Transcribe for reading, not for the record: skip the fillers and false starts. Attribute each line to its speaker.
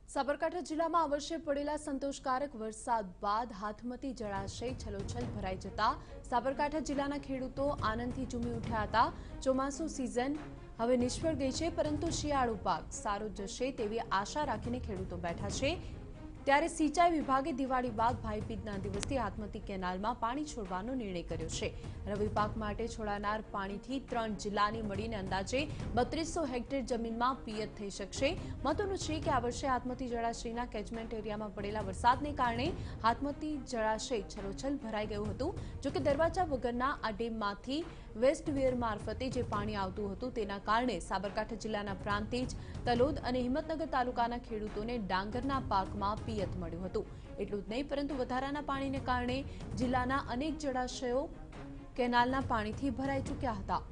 Speaker 1: સાબરકાંઠા જિલ્લામાં આ વર્ષે પડેલા સંતોષકારક વરસાદ બાદ હાથમતી જળાશય છલોછલ ભરાઈ જતા સાબરકાંઠા જિલ્લાના ખેડૂતો આનંદથી ઝૂમી ઉઠ્યા હતા। ચોમાસુ સિઝન હવે નિષ્ફળ ગઈ છે, પરંતુ શિયાળુ પાક સારો જશે તેવી આશા રાખીને ખેડૂતો બેઠા છે। ત્યારે સિંચાઈ વિભાગે દિવાળી બાદ ભાઈબીજના દિવસથી હાથમતી કેનાલમાં પાણી છોડવાનો નિર્ણય કર્યો છે। રવિ પાક માટે છોડાનાર પાણીથી 3 જિલ્લાની મળીને અંદાજે 3200 હેક્ટર જમીનમાં પિયત થઈ શકશે। મહત્વનું છે કે આ વર્ષે હાથમતી જળાશયના કેચમેન્ટ એરિયામાં પડેલા વરસાદને કારણે હાથમતી જળાશય છલોછલ ભરાઈ ગયું હતું। જોકે દરવાજા વગરના આ ડેમમાંથી વેસ્ટવેર મારફતે જે પાણી આવતું હતું તેના કારણે સાબરકાંઠા જિલ્લાના પ્રાંતિજ, તલોદ અને હિંમતનગર તાલુકાના ખેડૂતોને ડાંગરના પાકમાં પિયત મળ્યું હતું। એટલું જ નહીં, પરંતુ વધારાના પાણીને કારણે જિલ્લાના અનેક જળાશયો કેનાલના પાણીથી ભરાઈ ચૂક્યા હતા।